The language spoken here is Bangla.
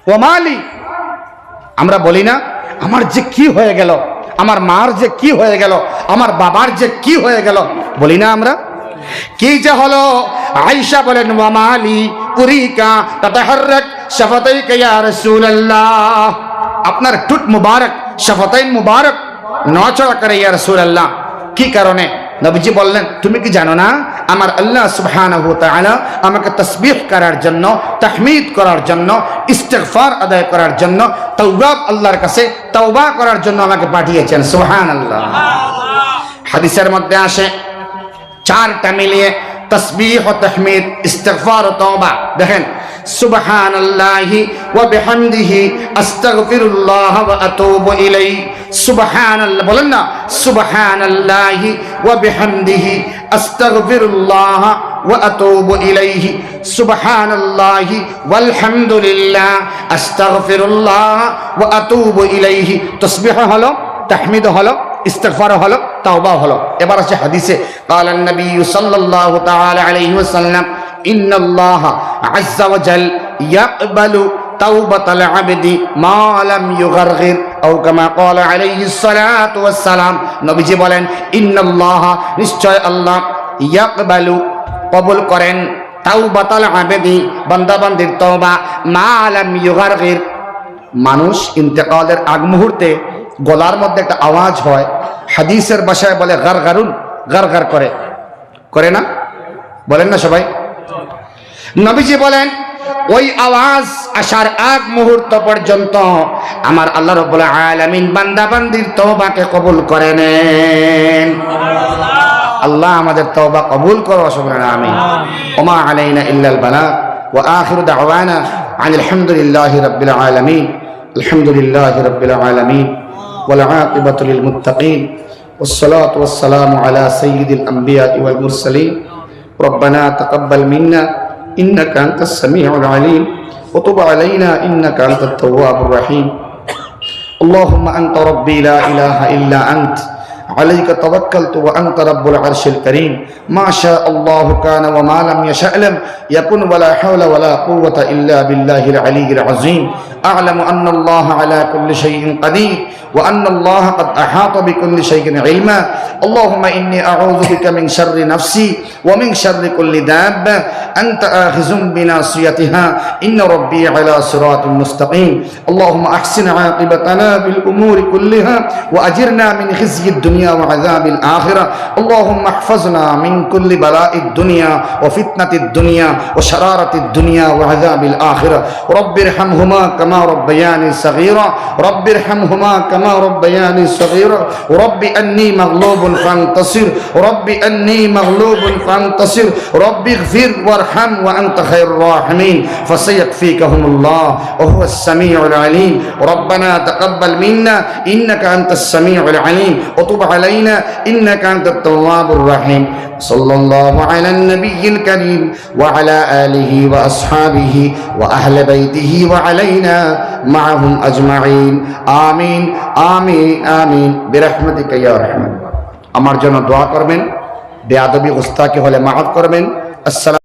ওমালি, আমরা বলি না আমার যে কি হয়ে গেল, আমার মার যে কি হয়ে গেল, আমার বাবার যে কি হয়ে গেল, বলি না আমরা? কি যে হলো? আয়েশা বলেন ওয়ামালি উরিকা তাতাহাররাক শাফাতাইকা ইয়া রাসূলুল্লাহ, আপনার ঠোঁট মুবারক, শাফাতাইন মুবারক নড়াচড়া করে ইয়া রাসূলুল্লাহ। কি কারণে? নবীজি বললেন তুমি কি জানো না আমার আল্লাহ সুবহানাহু ওয়া তাআলা আমাকে তাসবিহ করার জন্য, তাহমিদ করার জন্য, ইস্তিগফার আদায় করার জন্য, তাওবা আল্লাহর কাছে তাওবা করার জন্য আমাকে পাঠিয়েছেন। সুবহানাল্লাহ। হাদিসের মধ্যে আসে চারটা মিলিয়ে তাসবিহ ও তাহমিদ, ইস্তিগফার ও তাওবা। দেখেন সুবহানাল্লাহি ওয়া বিহামদিহি আস্তাগফিরুল্লাহ ওয়া আতুবু ইলাইহি। সুবহানাল্লাহ বলেন না, সুবহানাল্লাহি ওয়া বিহামদিহি আস্তাগফিরুল্লাহ ওয়া আতুবু ইলাইহি। সুবহানাল্লাহি ওয়াল হামদুলিল্লাহ আস্তাগফিরুল্লাহ ওয়া আতুবু ইলাইহি। তাসবিহ হলো, তাহমিদ হলো, ইস্তিগফার হলো, তাওবা হলো। এবার আছে হাদিসে قال النبي صلى الله تعالى عليه وسلم ان الله عز وجل يقبل توبة العبد ما لم يغرغر او كما قال عليه الصلاه والسلام। নবীজি বলেন ইন্নাল্লাহ, নিশ্চয় আল্লাহ, ইয়াকবালু, কবুল করেন, তাওবাতাল আবেদি, বান্দা বান্দির তওবা, মা লাম ইউগারগির, মানুষ ইন্তেকালের আগ মুহূর্তে গলার মধ্যে একটা আওয়াজ হয়, হাদিসের ভাষায় বলে গারগারুন, গারগার করে, করে না? বলেন না সবাই? নবীজি বলেন ওই আওয়াজ আসার আগ মুহূর্ত পর্যন্ত আমার আল্লাহ রাব্বুল আলামিন বান্দা বান্দির তওবাকে কবুল করে নেন। আল্লাহ আমাদের তওবা কবুল করো, সুবহানাল্লাহ, আমিন। ওমা আলাইনা ইল্লাল বালাগ ওয়া আখিরু দাওয়ানা আনিল হামদুলিল্লাহি রাব্বিল আলামিন। আলহামদুলিল্লাহি রাব্বিল আলামিন ওয়াল আকিবাতু লিল মুত্তাকিন والصلاة والسلام على سيد الأنبياء والمرسلين ربنا تقبل منا إنك أنت السميع العليم وتب علينا إنك أنت التواب الرحيم اللهم أنت ربي لا إله إلا أنت عليك توكلت وأنت رب العرش الكريم ما شاء الله كان وما لم يشأ لم يكن ولا حول ولا قوة إلا بالله العلي العظيم أعلم أن الله على كل شيء قدير وأن الله قد أحاط بكل شيء علما اللهم إني أعوذ بك من شر نفسي ومن شر كل دابة أنت آخذ بناصيتها إن ربي على صراط مستقيم اللهم أحسن عاقبتنا بالأمور كلها وأجرنا من خزي الدنيا وعذاب الآخرة اللهم احفظنا من كل بلاء الدنيا وفتنة الدنيا وشرارة الدنيا وعذاب الآخرة رب ارحمهما كما ربياني صغيرا رب ارحمهما كما ربياني صغيرا رب أني مغلوب فانتصر رب أني مغلوب فانتصر رب اغفر وارحم وأنت خير الراحمين فسيكفيكهم الله وهو السميع العليم ربنا تقبل منا إنك أنت السميع العليم وتب علينا إنك أنت التواب الرحيم صلى الله على النبي الكريم وعلى آله وأصحابه وأهل بيته وعلينا معهم أجمعين آمين آمين آمين برحمتك يا رحمن আমার জন্য দোয়া করবেন, বেয়াদবি গোস্তাকি হলে মাফ করবেন। আসসালাম।